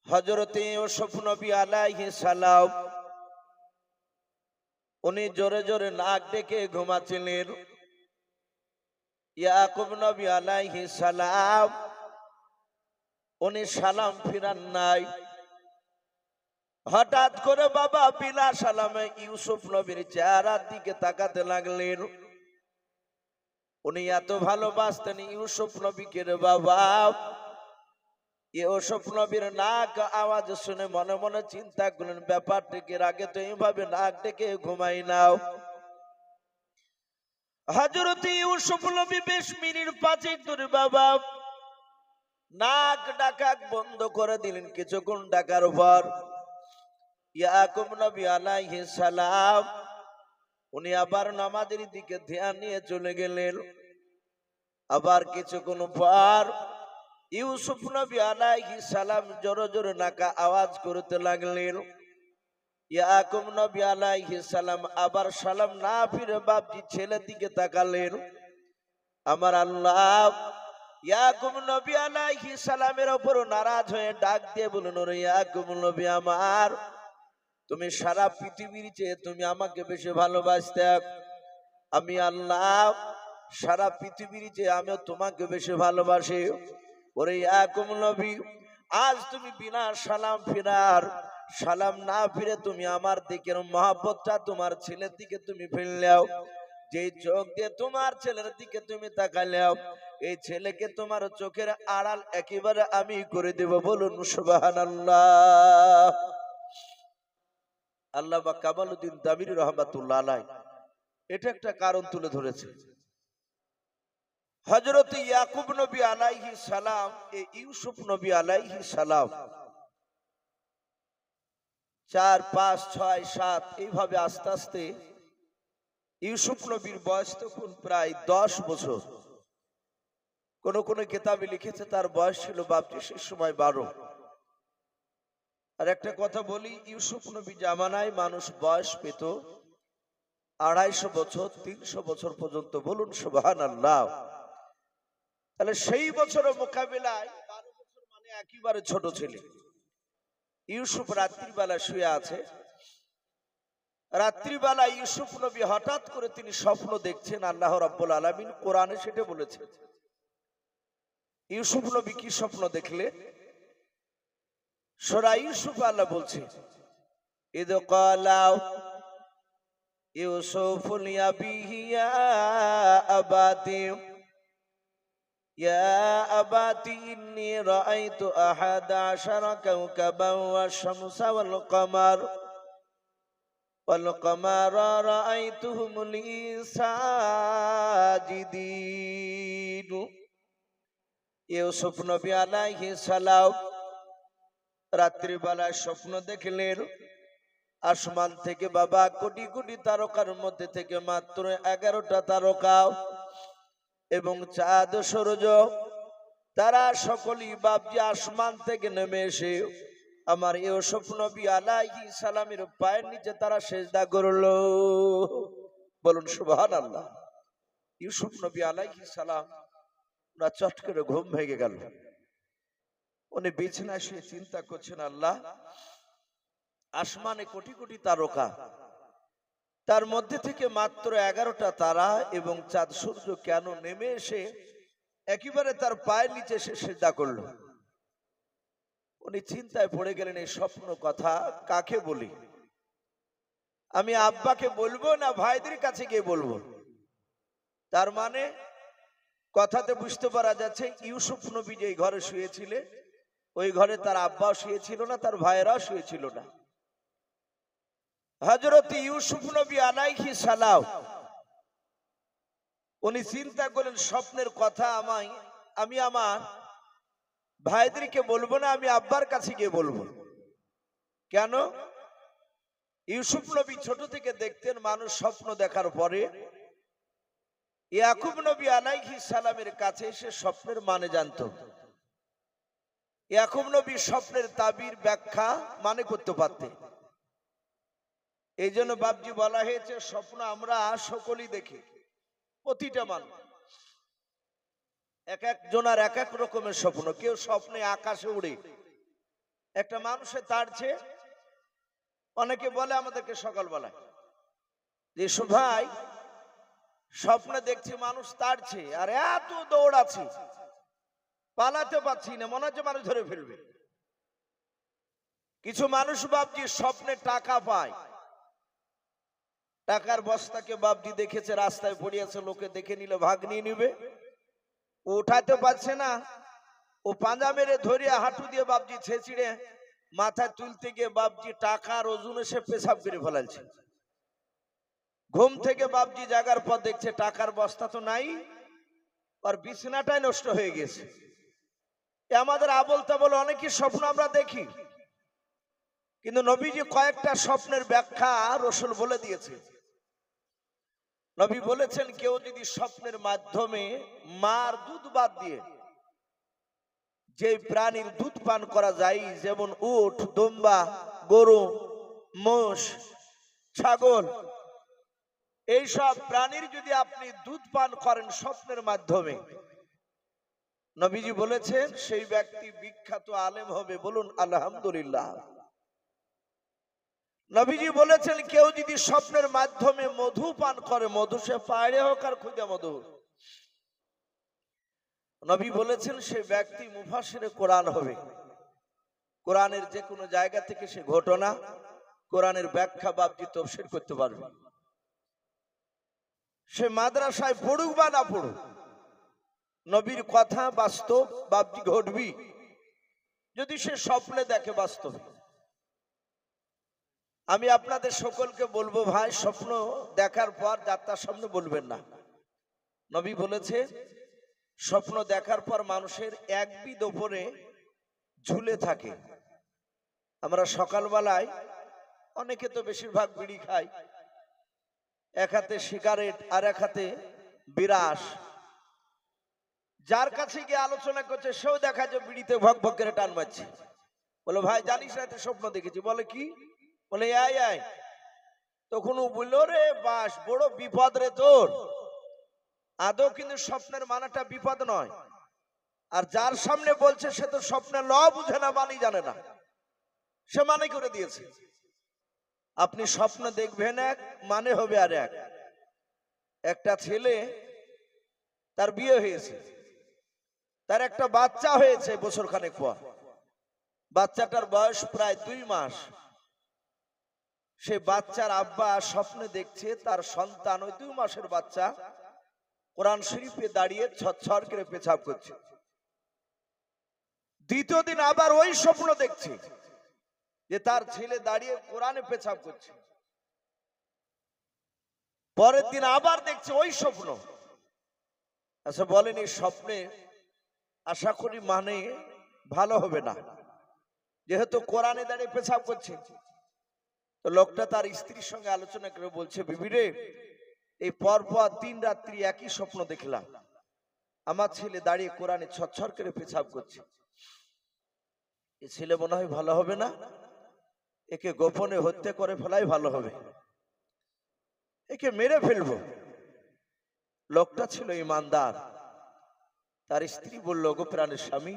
হযরতে ইউসুফ নবী আলাইহিস সালাম উনি জোরে জোরে নাক ডেকে ঘুমাচ্ছিলেন। ইয়াকুব নবী আলাইহিস সালাম উনি সালাম ফিরান নাই। হঠাৎ করে বাবা বিলা সালামে ইউসুফ নবীর চেহারার দিকে তাকাতে লাগলেন। উনি এত ভালোবাসতেন ইউসুফ নবীকে রে বাবা। ইউসুফ নবীর নাক আওয়াজ শুনে মনে মনে চিন্তা করলেন, ব্যাপারটিকে আগে তো এইভাবে নাক ডেকে ঘুমাই নাও। হযরত ইউসুফ নবী বেশ মিনিট পাঁচেক ধরে বাবা নাক ডাকা বন্ধ করে দিলেন। কিছুক্ষণ ডাকার পর ইয়াকুব নবী আলাইহিস সালাম উনি আবার নামাজের দিকে ধ্যান নিয়ে চলে গেলেন। আবার কিছুক্ষণ পর ইউসুফ নবী আলাইহিস সালাম জোরে জোরে নাকা আওয়াজ করতে লাগলেন। ইয়াকুব নবী আলাইহিস সালাম আবার সালাম না ফিরে বাপজি ছেলের দিকে তাকালেন। আমার আল্লাহ ইয়াকুব নবী আলাইহিস সালামের উপর নারাজ হয়ে ডাক দিয়ে বললেন, ওরে ইয়াকুব নবী আমার, তুমি সারা পৃথিবীর চেয়ে তুমি আমাকে বেশি ভালোবাসতে। আমি আল্লাহ সারা পৃথিবীর চেয়ে আমিও তোমাকে বেশি ভালোবাসি। ওরে ইয়াকুব নবী, আজ তুমি বিনা সালাম ফিরার সালাম না ফিরে তুমি আমার দিকের মহব্বতটা তোমার ছেলের দিকে তুমি ফেললেও, যে চোখ দিয়ে তোমার ছেলের দিকে তুমি তাকালেও, এই ছেলেকে তোমার চোখের আড়াল একেবারে আমি করে দেব। বলুন সুবহানাল্লাহ। আল্লামা কামালউদ্দিন দামিরি রহমাতুল্লাহ আলাইহি এটা একটা কারণ তুলে ধরেছে। হযরত ইয়াকুব নবী আলাইহিস সালাম ইউসুফ নবী আলাইহিস সালাম 4, 5, 6, 7 এইভাবে আস্তে আস্তে ইউসুফ নবীর বয়স তখন প্রায় 10 বছর। কোন কোন কিতাবে লিখেছে তার বয়স ছিল বাপজি সেই সময় 12। আর একটা কথা বলি, ইউসুফ নবী জামানায় মানুষ বয়স পেত 250 বছর 300 বছর পর্যন্ত। বলুন সুবহানাল্লাহ। তাহলে সেই বছরের মোকাবিলায় 12 বছর মানে একেবারে ছোট ছেলে। ইউসুফ রাত্রিবেলা শুয়ে আছে। রাত্রিবেলা ইউসুফ নবী হঠাৎ করে তিনি স্বপ্ন দেখছেন। আল্লাহ রাব্বুল আলামিন কোরআনে সেটা বলেছেন। ইউসুফ নবী কি স্বপ্ন দেখলেন? সূরা ইউসুফ আল্লাহ বলছে, ইদ ক্বালা ইউসুফু লিআবিহি ইয়া আবাতি ইয়া আবাতি ইন্নী রাআইতু আহাদা আশারা কাওকাবান ওয়াশ-শামসা ওয়াল কামারা রাআইতুহুম লি সাজিদিন। ইউসুফ নবী আলাইহিস সালাম রাত্রিবেলা স্বপ্ন দেখলেন। আসমান থেকে বাবা কোটি কোটি তারকার মধ্যে থেকে মাত্র 11টা তারকা এবং চাঁদ সূর্য তারা সকলেই বাপজি আসমান থেকে নেমে এসে আমার ইউসুফ নবী আলাইহিস সালামের পায়ের নিচে তারা সিজদা করলো। বলুন সুবহানাল্লাহ। ইউসুফ নবী আলাইহিস সালাম না চট করে ঘুম ভেঙে গেল। উনি বিছানায় শুয়ে চিন্তা করছেন, আল্লাহ আসমানে কোটি কোটি তারকা, তার মধ্যে থেকে মাত্র 11টা তারা এবং চাঁদ সূর্য কেন নেমে এসে একেবারে তার পায়ের নিচে এসে সিজদা করলো? উনি চিন্তায় পড়ে গেলেন, এই স্বপ্ন কথা কাকে বলি? আমি আব্বাকে বলবো না ভাইদের কাছে গিয়ে বলবো? তার মানে কথাতে বুঝতে পারা যাচ্ছে ইউসুফ নবী যে ঘরে শুয়েছিলেন ওই ঘরে তার আব্বাও শুয়েছিল না, তার ভাইয়েরাও শুয়েছিল না। হযরত ইউসুফ নবী আলাইহিস সালাম উনি চিন্তা করলেন স্বপ্নের কথা আমি আমার ভাইদেরকে বলবো না, আমি আব্বার কাছে গিয়ে বলবো। কেন? ইউসুফ নবী ছোট থেকে দেখতেন মানুষ স্বপ্ন দেখার পরে ইয়াকুব নবী আলাইহিস সালামের কাছে এসে স্বপ্নের মানে জানতো। ইয়াকুব নবী স্বপ্নের তাবির ব্যাখ্যা মানে করতে পারতেন। এই জন্য বাপজি বলা হয়েছে স্বপ্ন আমরা সকলেই দেখি, প্রতিটা মানুষ এক এক জনার এক এক রকমের স্বপ্ন। কেউ স্বপ্নে আকাশে উড়ে, একটা মানুষে তাড়ছে, অনেকে বলে আমাদেরকে সকালবেলায় যে ভাই স্বপ্নে দেখছি মানুষ তাড়ছে আর এত দৌড়াচ্ছি, পালাতে পারছি না, মনে হচ্ছে মানুষ ধরে ফেলবে। কিছু মানুষ বাপজি স্বপ্নে টাকা পায়, টাকার বস্তাকে বাপজি দেখেছে রাস্তায় পড়িয়েছে, লোকে দেখে নিলে ভাগ নিয়ে নিবে, ও উঠাতে পারছে না, ও পাঞ্জা মেরে ধরিয়ে হাঁটু দিয়ে বাপজি ছেঁচিড়ে মাথায় তুলতে গিয়ে বাপজি টাকার ওজনে সে পেশাব করে ফেলাচ্ছে। ঘুম থেকে বাপজি জাগার পর দেখছে টাকার বস্তা তো নাই, আর বিছানাটাই নষ্ট হয়ে গেছে। আমাদের আবল তাবল অনেকই স্বপ্ন আমরা দেখি, কিন্তু নবীজি কয়েকটা স্বপ্নের ব্যাখ্যা রসুল বলে দিয়েছে। নবী বলেছেন কেউ যদি স্বপ্নের মাধ্যমে মার দুধ বাদ দিয়ে যে প্রাণীর দুধ পান করা যায়, যেমন উট, দুম্বা, গরু, মোষ, ছাগল, এইসব প্রাণীর যদি আপনি দুধ পান করেন স্বপ্নের মাধ্যমে, নবীজি বলেছেন সেই ব্যক্তি বিখ্যাত আলেম হবে। বলুন আলহামদুলিল্লাহ। নবীজি বলেছেন কেউ যদি স্বপ্নের মাধ্যমে মধু পান করে, মধু সে পায়রে হোক আর খুদে মধু, নবী বলেছেন সে ব্যক্তি মুফাসসিরে কোরআন হবে। কোরআনের যে কোনো জায়গা থেকে সে ঘটনা, কোরআনের ব্যাখ্যা বাপজি তাফসীর করতে পারবে। সে মাদ্রাসায় পড়ুক বা না পড়ুক, নবীর কথা বাস্তব বাপজি ঘটবি যদি সে স্বপ্নে দেখে বাস্তবে। আমি আপনাদের সকলকে বলবো ভাই, স্বপ্ন দেখার পর যাত্রার সামনে বলবেন না। নবী বলেছে স্বপ্ন দেখার পর মানুষের এক বিদ ওপরে ঝুলে থাকে। আমরা সকালবেলায় অনেকে তো বেশিরভাগ বিড়ি খাই, এক হাতে সিগারেট আর এক হাতে বিরাস। যার কাছে গিয়ে আলোচনা করছে সেও দেখা যায় বিড়িতে ভক ভক করে টান মারছে। বলে ভাই জানিস রাতে স্বপ্ন দেখেছি। বলে কি? বলে আয় আয়। তখন ও বললো রে বাস, বড় বিপদ রে তোর। আদৌ কিন্তু স্বপ্নের মানাটা বিপদ নয়, আর যার সামনে বলছে সে তো স্বপ্নের ল বুঝে না, মানি জানে না, সে মানে করে দিয়েছে। আপনি স্বপ্ন দেখবেন এক, মানে হবে আর এক। একটা ছেলে তার বিয়ে হয়েছে, তার একটা বাচ্চা হয়েছে বছর খানেক পর, বাচ্চাটার বয়স প্রায় 2 মাস। সে বাচ্চার আব্বা স্বপ্নে দেখছে তার সন্তান, ওই 2 মাসের বাচ্চা, কোরআন শরীফে দাঁড়িয়ে ছটছট করে পেছাব করছে। দ্বিতীয় দিন আবার ওই স্বপ্ন দেখছে যে তার ছেলে দাঁড়িয়ে কোরআনে পেছাব করছে। পরের দিন আবার দেখছে ওই স্বপ্ন। আচ্ছা বলেন, এই স্বপ্নে আশা করি মানে ভালো হবে না, যেহেতু কোরআনে দাঁড়িয়ে পেছাব করছে। তো লোকটা তার স্ত্রীর সঙ্গে আলোচনা করে বলছে, বিবি রে, এই পরপর 3 রাত্রি একই স্বপ্ন দেখলাম, আমার ছেলে দাঁড়িয়ে কোরআনে ছটছট করে পেছাব করছে। এই ছেলে মনে হয় ভালো হবে না, একে গোপনে হত্যা করে ফেলাই ভালো হবে, একে মেরে ফেলবো। লোকটা ছিল ইমানদার। তার স্ত্রী বলল, গো প্রাণের স্বামী,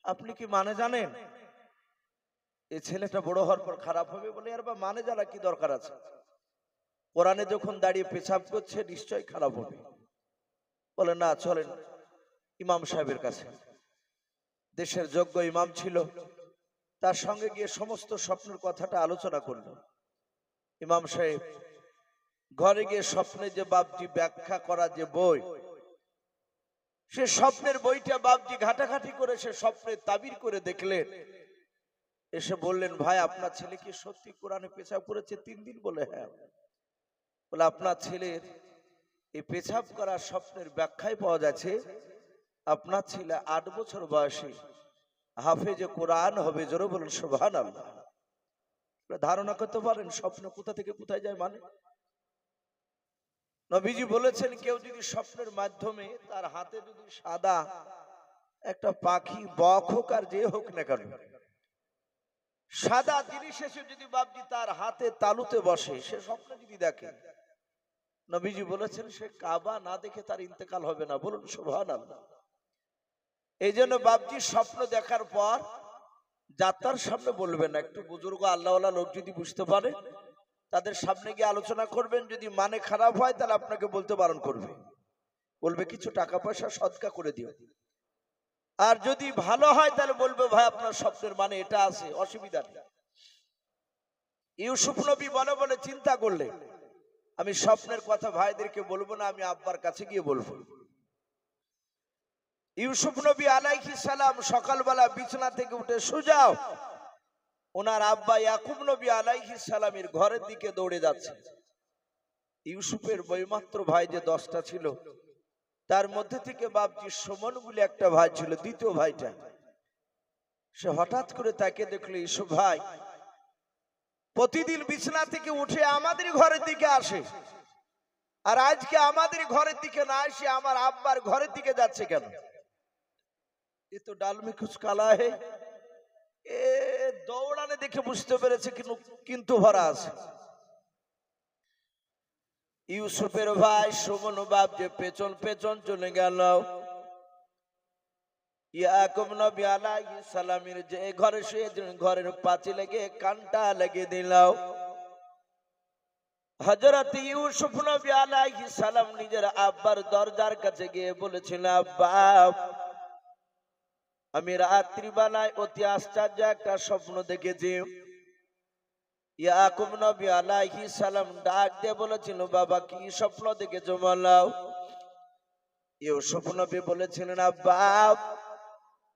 আপনি কি মানে জানেন এই ছেলেটা বড় হওয়ার পর খারাপ হবে? বলে আর বা মানে জানা কি দরকার আছে, কোরআনে যখন দাঁড়িয়ে পেছাব করছে নিশ্চয়ই খারাপ হবে। বলে না, চলেন ইমাম সাহেবের কাছে। দেশের যোগ্য ইমাম ছিল, তার সঙ্গে গিয়ে সমস্ত স্বপ্নের কথাটা আলোচনা করলো। ইমাম সাহেব ঘরে গিয়ে স্বপ্নে যে বাপজি ব্যাখ্যা করা যে বই, সে স্বপ্নের বইটা বাপজি ঘাটাঘাটি করে সে স্বপ্নে তাবির করে দেখলেন। এসে বললেন, ভাই আপনার ছেলে কি সত্যি কোরআনে পেছাব করেছে 3 দিন? বলে হ্যাঁ। বলে আপনার ছেলের এই পেছাব করা স্বপ্নের ব্যাখ্যায় পাওয়া যাচ্ছে আপনার ছেলে 8 বছর বয়সে হাফেজে কোরআন হবে। জোরে বলুন সুবহানাল্লাহ। ধারণা করতে পারেন স্বপ্ন কোথা থেকে কোথায় যায়? মানে নবীজি বলেছেন কেউ যদি স্বপ্নের মাধ্যমে তার হাতে যদি সাদা একটা পাখি, বক হোক আর যে হোক না কেন, সাদা জিনিস এসে যদি বাপজি তার হাতে তালুতে বসে, সে স্বপ্ন যদি দেখে, নবীজি বলেছেন সে কাবা না দেখে তার ইন্তেকাল হবে না। বলুন সুবহানাল্লাহ। এই জন্য বাপজি স্বপ্ন দেখার পর যাত্রার সামনে বলবেন না, একটু বুজুর্গ আল্লাহওয়ালা লোক যদি বুঝতে পারে তাদের সামনে গিয়ে আলোচনা করবেন। যদি মানে খারাপ হয় তাহলে আপনাকে বলতে বারণ করবে, বলবে কিছু টাকা পয়সা সদকা করে দিও। আর যদি ভালো হয় তাহলে বলবে ভাই আপনার স্বপ্নের মানে এটা আছে, অসুবিধা নেই। ইউসুফ নবী বলে বলে চিন্তা করলে আমি স্বপ্নের কথা ভাইদেরকে বলবো না, আমি আব্বার কাছে গিয়ে বলবো। ইউসুফ নবী আলাইহিস সালাম সকালবেলা বিছানা থেকে উঠে সোজাও ওনার আব্বা ইয়াকুব নবী আলাইহিস সালামের ঘরের দিকে দৌড়ে যাচ্ছে। ইউসুফের বৈমাত্র ভাই যে 10টা ছিল, তার মধ্যে থেকে বাপজি সুমন বলে একটা ভাই ছিল, দ্বিতীয় ভাইটা। সে হঠাৎ করে তাকে দেখলো, ইউসুফ ভাই প্রতিদিন বিছানা থেকে উঠে আমাদের ঘরের দিকে আসে, আর আজকে আমাদের ঘরের দিকে না এসে আমার আব্বার ঘরের দিকে যাচ্ছে কেন? এ তো ডাল মে কুছ কালা হে। এ দৌড়ানে দেখে বুঝতে পেরেছে কিন্তু ভরা আছে। ইউসুফের ভাই সুমন বাপ যে পেছন পেছন চলে গেল ইয়াকুব নবী আলাইহিস সালামের যে ঘরে শুয়ে ঘরের পাঁচিলে গিয়ে কানটা লাগিয়ে দিল। হযরত ইউসুফ নবী আলাইহিস সালাম নিজের আব্বার দরজার কাছে গিয়ে বলেছিল, আব্বা আমি রাত্রিবেলায় অতি আশ্চর্য একটা স্বপ্ন দেখেছি। ইয়াকুব নবী আলাইহিস সালাম ডাক দিয়ে বলেছিল, বাবা কি স্বপ্ন দেখেছো বলো? ইউসুফ নবী বলেছিলেন, আব্বা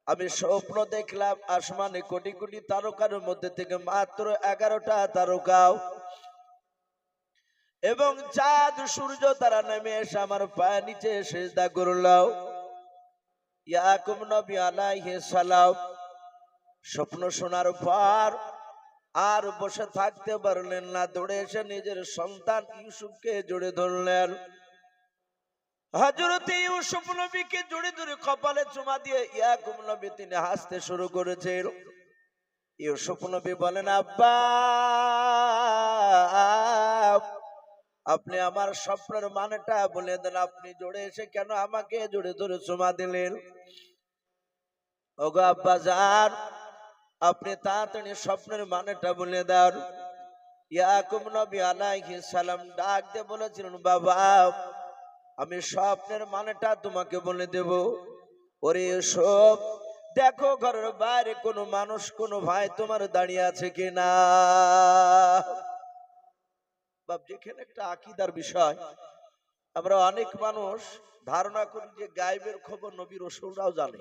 আমি স্বপ্ন দেখলাম আসমানে কোটি কোটি তারকার মধ্যে থেকে মাত্র 11টা তারকা এবং চাঁদ সূর্য তারা নেমে এসে আমার পায়ের নিচে সিজদা করলো। ইয়াকুব নবী আলাইহিস সালাম স্বপ্ন শোনার পর আর বসে থাকতে পারলেন না, দৌড়ে এসে নিজের সন্তান ইউসুফকে জড়ে ধরলেন। হযরত ইউসুফ নবীকে জড়ে ধরে কপালে চুমা দিয়ে ইয়াকুব নবী তিনি হাসতে শুরু করেছেন। ইউসুফ নবী বলেন, আব্বা আপনি আমার স্বপ্নের মানেটা বলে দেন, আপনি জড়ে এসে কেন আমাকে জড়ে ধরে চুমা দিলেন? ওগো আব্বা জান, আপনি তাড়াতাড়ি স্বপ্নের মানেটা বলে দেন। ইয়াকুব নবী আলাইহিস সালাম ডাক দিয়ে বলেছিলেন, বাবা আমি স্বপ্নের মানেটা তোমাকে বলে দেব। ওরে সব দেখো ঘরের বাইরে কোনো মানুষ কোনো ভাই তোমার দাঁড়িয়ে আছে কিনা। বাপ যেখানে একটা আকীদার বিষয়, আমরা অনেক মানুষ ধারণা করি যে গায়েবের খবর নবী রাসূলরাও জানে।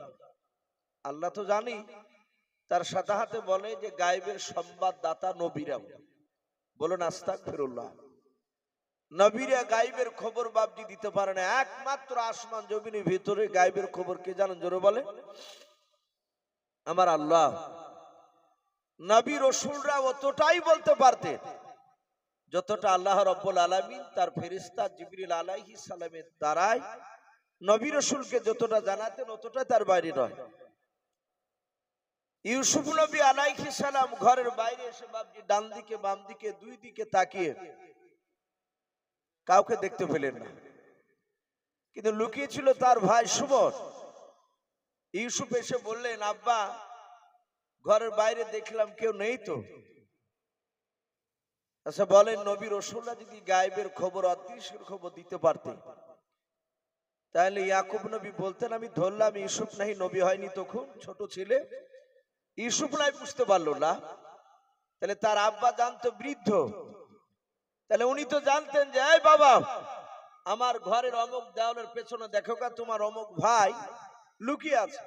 আল্লাহ তো জানি, তার সাথে সাথে বলে যে গায়েবের সংবাদদাতা নবীরাও। বলুন আস্তাগফিরুল্লাহ। নবীরা গায়েবের খবর বাপজি দিতে পারে না, একমাত্র আসমান জমিনের ভিতরে গায়েবের খবর কে জানেন? জোরে বলে আমার আল্লাহ। নবী রাসূলরা অতটাই বলতে পারতেন যতটা আল্লাহ রাব্বুল আলামিন তার ফেরেশতা জিবরিল আলাইহিস সালামের দ্বারাই নবী রাসূলকে যতটা জানাতেন অতটা তার বাইরে নয়। ইউসুফ নবী আলাইহিস সালাম ঘরের বাইরে এসে বাপজি ডান দিকে বাম দিকে দুই দিকে তাকিয়ে কাউকে দেখতে পেলেন না, কিন্তু লুকিয়ে ছিল তার ভাই সুমন। ইউসুফ এসে বললেন, আব্বা ঘরের বাইরে দেখলাম কেউ নেই তো। আচ্ছা বলেন, নবী রাসূলরা যদি গায়েবের খবর অদৃশ্যের খবর দিতে পারতেন তাহলে ইয়াকুব নবী বলতেন আমি ধরলাম ইউসুফ নাহি নবী হয়নি, তখন ছোট ছেলে ইউসুফ নাই বুঝতে পারলো না। তাহলে তার আব্বা জানতো বৃদ্ধ, তাহলে উনি তো জানতেন যে এই বাবা আমার ঘরের অমুক দেওয়ালের পেছনে দেখো কা তোমার অমুক ভাই লুকিয়ে আছে,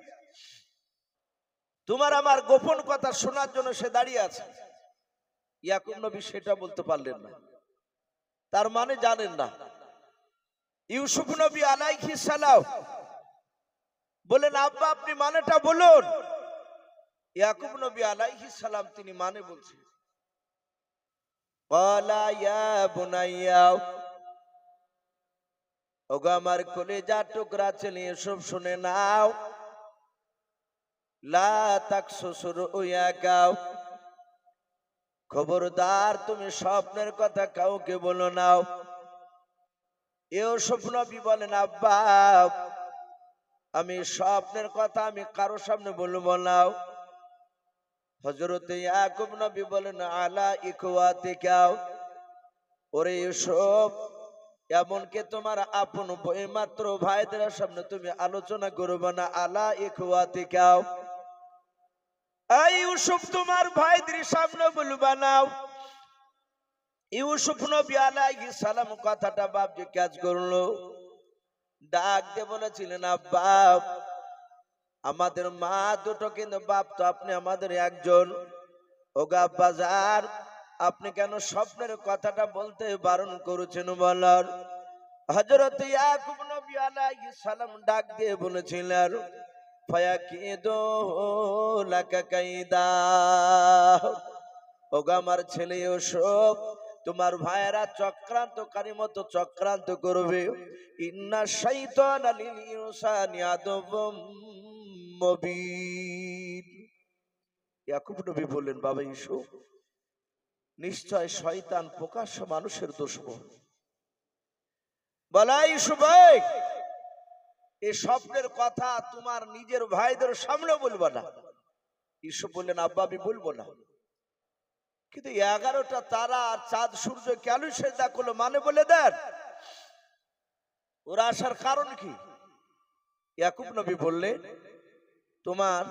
তোমার আমার গোপন কথা শোনার জন্য সে দাঁড়িয়ে আছে। ইয়াকুব নবী সেটা বলতে পারলেন না, তার মানে জানেন না। ইউসুফ নবী আলাইহিস সালাম বলেন, আব্বা আপনি মানেটা বলুন। ইয়াকুব নবী আলাইহিস সালাম তিনি মানে বলছেন, ক্বালা ইয়া বুনাইয়া, ওগো আমার কলিজা টুকরা ছেলে এসব শুনে নাও। লা তাকসুসু রুয়াকা, খবরদার তুমি স্বপ্নের কথা কাউকে বলো না। ইউসুফ নবী বলেন, আব্বা আমি স্বপ্নের কথা আমি কারো সামনে বলবো না। হযরত ইয়াকুব নবী বলেন আলা ইখওয়াতিকা, ওরে ইউসুফ, এমনকি তোমার আপন মাত্র ভাইদের সামনে তুমি আলোচনা করবে না। আলা ইখওয়াতিকা, এই ইউসুফ তোমার ভাইদের সামনে বলবা না। ইউসুফ নবী আলাইহিস সালাম কথাটা বাপজি কাজ করলো, ডাক দিয়ে বলেছিলেন আব্বা, আমাদের মা দুটো কিন্তু বাপ তো আপনি আমাদের একজন। ওগা আব্বাজান, আপনি কেন স্বপ্নের কথাটা বলতে বারণ করেছেন বলার? হযরত ইয়াকুব নবী আলাইহিস সালাম ডাক দিয়ে বলেছিলেন ফায়াকিদু লাকা কাইদা, ওগা আমার ছেলে ইউসুফ, তোমার ভাইয়েরা চক্রান্তকারী মতো চক্রান্ত করবে। ইন্না শাইতানা লিল ইনসানি আদুউম মুবিন। ইয়াকুব নবী বললেন বাবা ইউসুফ, নিশ্চয় শয়তান প্রকাশ্য মানুষের দুশমন। বলা ইউসুফ, এই স্বপ্নের কথা তোমার নিজের ভাইদের সামনে বলবো না। ইউসুফ বললেন আব্বা আমি বলবো না, কিন্তু 11টা তারা আর চাঁদ সূর্য কেন সেজদা করলো মানে বলে দেন, ওরা আসার কারণ কি? ইয়াকুব নবী বললে তোমার,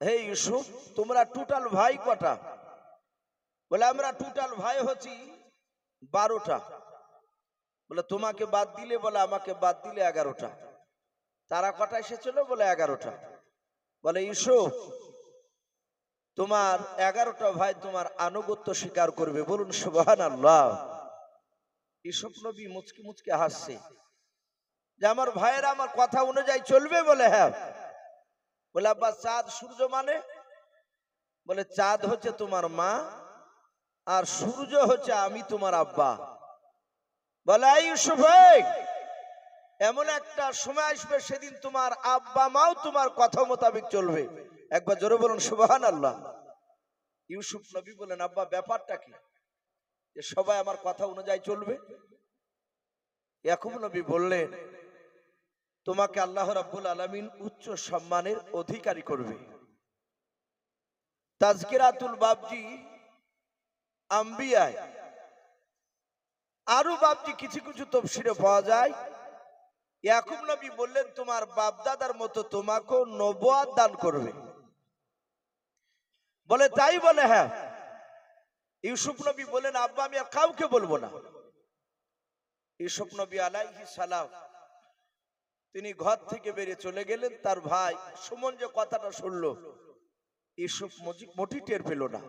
হে ইউসুফ, তোমরা টোটাল ভাই কটা? বলে আমরা টোটাল ভাই হচ্ছি 12টা। বলে তোমাকে বাদ দিলে? বলে আমাকে বাদ দিলে 11টা। তারা কটা এসেছিল? বলে 11টা। বলে ইউসুফ, তোমার 11টা ভাই তোমার আনুগত্য স্বীকার করবে, বলুন সুবহানাল্লাহ। ইউসুফ নবী মুচকি মুচকি হাসছে যে আমার ভাইয়েরা আমার কথা অনুযায়ী চলবে? বলে হ্যাঁ। বলে আব্বা চাঁদ সূর্য মানে? বলে চাঁদ হচ্ছে তোমার মা আর সূর্য হচ্ছে আমি তোমার আব্বা। বলে ইউসুফ, এমন একটা সময় আসবে সেদিন তোমার আব্বা মাও তোমার কথা মোতাবেক চলবে। একবার জোরে বলুন সুবহানাল্লাহ। ইউসুফ নবী বলেন আব্বা ব্যাপারটা কি যে সবাই আমার কথা অনুযায়ী চলবে? ইয়াকুব নবী বললেন তোমাকে আল্লাহ রাব্বুল আলামিন উচ্চ সম্মানের অধিকারী করবে। তাজকিরাতুল বাবজি আম্বিয়ায় আরো বাবজি কিছু কিছু তাফসীরে পাওয়া যায়। ইয়াকুব নবী বললেন তোমার বাপ দাদার মতো তোমাকেও নবুয়ত দান করবে। বলে তাই? বলে হ্যাঁ। ইউসুফ নবী বলেন আব্বা আমি আর কাউকে বলবো না। ইউসুফ নবী আলাইহিস সালাম তিনি ঘর থেকে বেরিয়ে চলে গেলেন। তার ভাই সুমন যে কথাটা শুনলো ইউসুফ মোটি টের পেল না।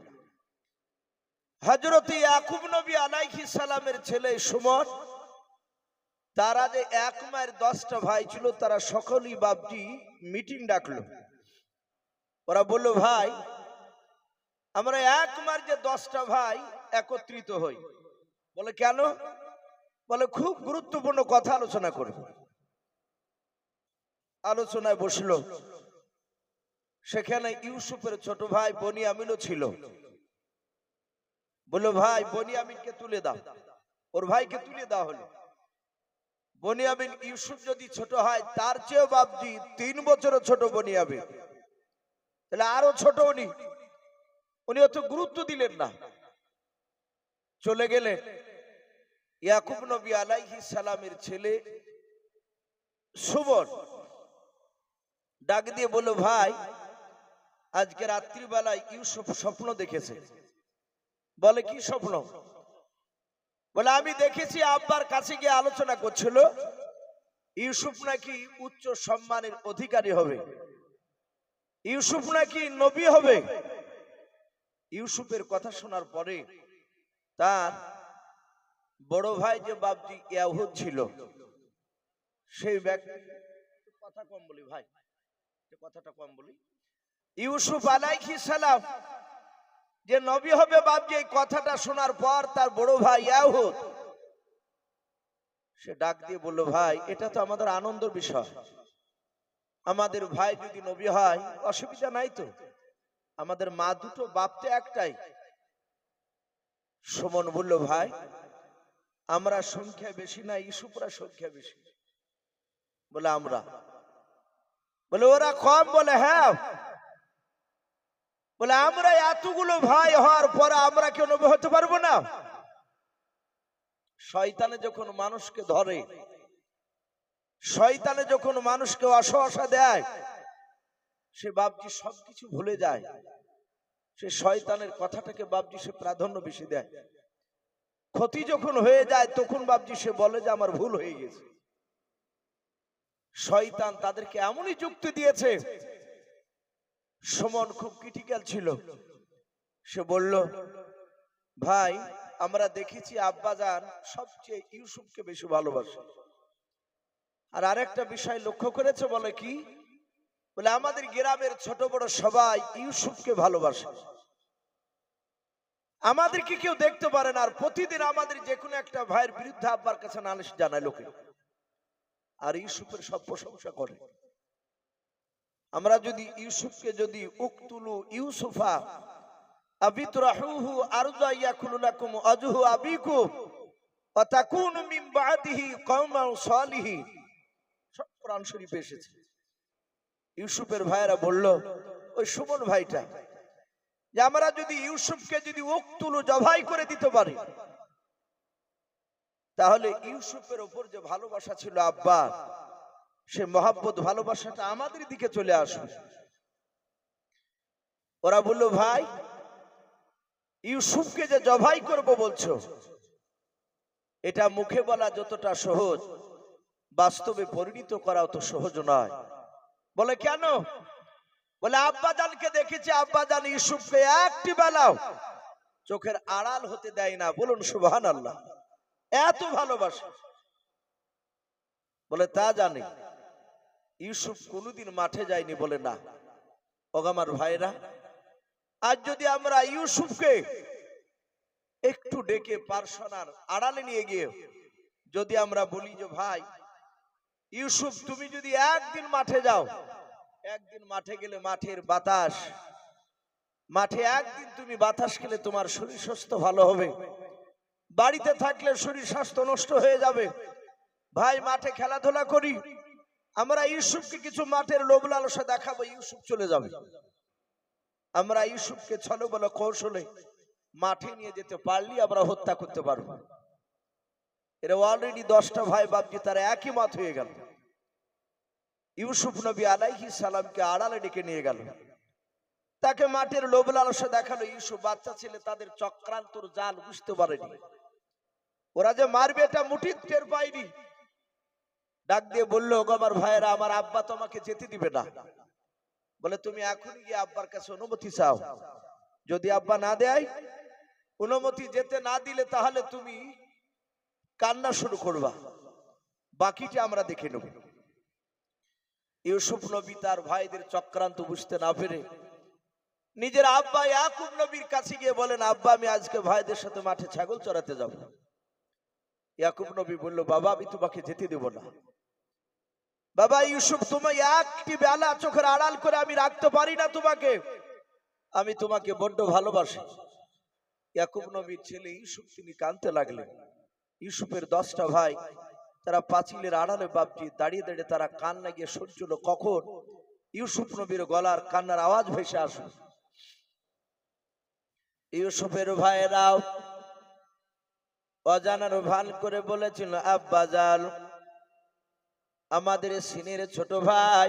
হযরত ইয়াকুব নবী আলাইহিস সালামের ছেলে সুমন, তারা যে এক মায়ের 10টা ভাই ছিল, তারা সকলেই বাপজি মিটিং ডাকলো। ওরা বলল ভাই আমরা এক মার যে 10টা ভাই একত্রিত হই। বলে কেন? বলে খুব গুরুত্বপূর্ণ কথা আলোচনা করব। আলোচনায় বসলো, সেখানে ইউসুফের ছোট ভাই বনিয়ামিনও ছিল। বলল ভাই বনিয়ামিনকে তুলে দাও। ওর ভাইকে তুলে দেওয়া হলো। বনিয়ামিন ইউসুফ যদি ছোট হয় তার চেয়েও বাপজি 3 বছরের ছোট বনিয়ামিন, তাহলে আরো ছোট উনি অত গুরুত্ব দিলেন না, চলে গেলেন। ইয়াকুব নবী আলাইহিস সালামের ছেলে সুমন ডাক দিয়ে বলল ভাই আজকে রাত্রিবেলায় ইউসুফ স্বপ্ন দেখেছে। বলে কি স্বপ্ন? বলে আমি দেখেছি আব্বার কাছে গিয়ে আলোচনা করছিল ইউসুফ নাকি উচ্চ সম্মানের অধিকারী হবে, ইউসুফ নাকি নবী হবে। ইউসুফের কথা শোনার পরে তার বড় ভাই যে বাপজি ইয়াহুদ ছিল, সেই ব্যক্তি, কথা কম বলি ভাই, কথাটা কম বলি, ইউসুফ আলাইহিস সালাম যে নবী হবে বাপজি এই কথাটা শোনার পর তার বড় ভাই ইয়াহুদ সে ডাক দিয়ে বলল ভাই এটা তো আমাদের আনন্দের বিষয়, আমাদের ভাই যদি নবী হয় অসুবিধা নাই তো, আমাদের মা দুটো বাপ তো একটাই। সুমন বলল ভাই আমরা সংখ্যা বেশি না, ইউসুফরা সংখ্যা বেশি। বলে আমরা? বলে ওরা কম। বলে হ্যাঁ। বলে আমরা এতগুলো ভাই হওয়ার পরে আমরা কি নবী হতে পারবো না? শয়তানে যখন মানুষকে ধরে, শয়তানে যখন মানুষকে অসহসা দেয়, সে বাপজি সবকিছু ভুলে যায়। সে শয়তানের কথাটাকে বাপজি সে প্রাধান্য বেশি দেয়। ক্ষতি যখন হয়ে যায় তখন বাপজি সে বলে যে আমার ভুল হয়ে গেছে। শয়তান তাদেরকে এমনই যুক্তি দিয়েছে। সুমন খুব ক্রিটিক্যাল ছিল। সে বলল, ভাই আমরা দেখেছি আব্বাজান সবচেয়ে ইউসুফকে বেশি ভালোবাসে। আর আরেকটা বিষয় লক্ষ্য করেছে, বলে কি? বলে আমাদের গ্রামের ছোট বড় সবাই ইউসুফকে ভালোবাসে। আমাদেরকে কেউ দেখতে পারে না, আর প্রতিদিন আমাদের যে কোনো একটা ভাইয়ের বিরুদ্ধে আব্বার কাছে নালিশ জানায় লোকে, আর ইউসুফের সব প্রশংসা করে। আমরা যদি ইউসুফকে যদি উকতুলু ইউসুফা আবিতরাহুহু আরজা ইয়াকুলু লাকুম আজহু আবিকুম ওয়া তাকুনু মিন বাদিহি কওমান সালিহিন, সব কোরআন শরীফে এসেছে। ইউসুফের ভাইরা বলল, ওই সুমন ভাইটা, যে আমরা যদি ইউসুফকে যদি উকতুলু জবাই করে দিতে পারি, তাহলে ইউসুফের উপর যে ভালোবাসা ছিল আব্বা, সে মহব্বত ভালোবাসাটা আমাদের দিকে চলে আসবে। ওরা বলল, ভাই ইউসুফকে যে জবাই করব বলছো, এটা মুখে বলা যতটা সহজ, বাস্তবে পরিণত করা অত সহজ নয়। বলে কেন? বলে আব্বাজানকে দেখেছি, আব্বাজান ইউসুফকে একটি বেলাও চোখের আড়াল হতে দেয় না। বলুন সুবহানাল্লাহ, এত ভালোবাসে। বলে তা জানি, ইউসুফ কোনোদিন মাঠে যায়নি। বলে না। ওগামার ভাইরা, আজ যদি আমরা ইউসুফকে একটু ডেকে পার্সোনাল আড়ালে নিয়ে গিয়ে যদি আমরা বলি যে ভাই ইউসুফ তুমি যদি একদিন মাঠে যাও, একদিন মাঠে গেলে মাঠের বাতাস, মাঠে একদিন তুমি বাতাস খেলে তোমার শরীর স্বাস্থ্য ভালো হবে, বাড়িতে থাকলে শরীর স্বাস্থ্য নষ্ট হয়ে যাবে। ভাই মাঠে খেলাধুলা করি, আমরা ইউসুফকে কিছু মাঠের লোভ লালসা দেখাবো, ইউসুফ চলে যাবে। আমরা ইউসুফকে ছলে বলে কৌশলে মাঠে নিয়ে যেতে পারলি আমরা হত্যা করতে পারবো। এরা অলরেডি 10টা ভাই বাপজি তারা একই মত হয়ে গেল। ইউসুফ নবী আলাইহিস সালামকে আড়ালে ডেকে নিয়ে গেল, তাকে মাঠের লোভ লালসা দেখালো। ইউসুফ বাচ্চা ছেলে, তাদের চক্রান্তর জাল বুঝতে পারেনি। ওরা যে মারবে এটা মুঠির টের পায়নি। ডাক দিয়ে বললো, আমার ভাইয়েরা, আমার আব্বা তোমাকে যেতে দিবে না। বলে তুমি এখনই গিয়ে আব্বার কাছে অনুমতি চাও, যদি আব্বা না দেয়, অনুমতি যেতে না দিলে তাহলে তুমি কান্না শুরু করবা, বাকিটা আমরা দেখে নেব। ইউসুফ নবী তার ভাইদের চক্রান্ত বুঝতে না পেরে নিজের আব্বা ইয়াকুব নবীর কাছে গিয়ে বলেন, আব্বা আমি আজকে ভাইদের সাথে মাঠে ছাগল চড়াতে যাব। ইয়াকুব নবী বলল, বাবা আমি তোমাকে যেতে দেব না। বাবা ইউসুফ, তোমায় একটি বেলা চোখের আড়াল করে আমি রাখতে পারি না তোমাকে, আমি তোমাকে বড্ড ভালোবাসি। ইয়াকুব নবীর ছেলে ইউসুফ তিনি কাঁদতে লাগলেন। ইউসুফের 10টা ভাই তারা পাঁচিলের আড়ালে বাপজি দাঁড়িয়ে দাঁড়িয়ে তারা কান্না গিয়ে শুনছিল কখন ইউসুফ নবীর গলার কান্নার আওয়াজ ভেসে আসবে। ইউসুফের ভাইয়েরাও অজানার ভান করে বলেছিল, আব্বাজান আমাদের সিনের ছোট ভাই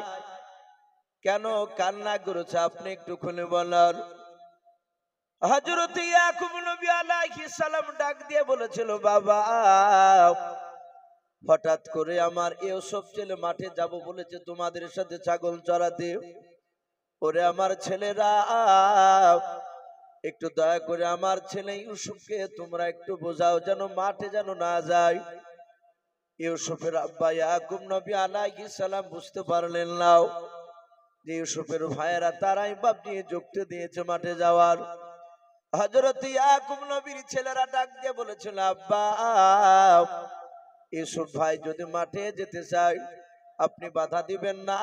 কেন কান্না করেছে আপনি একটু খুলে বলার। হযরত ইয়াকুব নবী আলাইহিস সালাম ডাক দিয়ে বলেছিল, বাবা হঠাৎ করে আমার ইউসুফ ছেলে মাঠে যাব বলেছে তোমাদের সাথে ছাগল চড়াতে। ওরে আমার ছেলেরা, একটু দয়া করে আমার ছেলে ইউসুফকে তোমরা একটু বোঝাও যেন মাঠে যেন না যায়। ইউসুফের আব্বা ইয়াকুব নবী আলাইহিস সালাম বুঝতে পারলেন না যে ইউসুফের ভাইয়েরা তারাই বাপ নিয়ে যুক্তি দিয়েছে মাঠে যাওয়ার। হযরত ইয়াকুব নবীর ছেলেরা ডাক দিয়ে বলেছিল, আব্বা ইউসুফ ভাই যদি মাঠে যেতে চায় আপনি বাধা দিবেন না,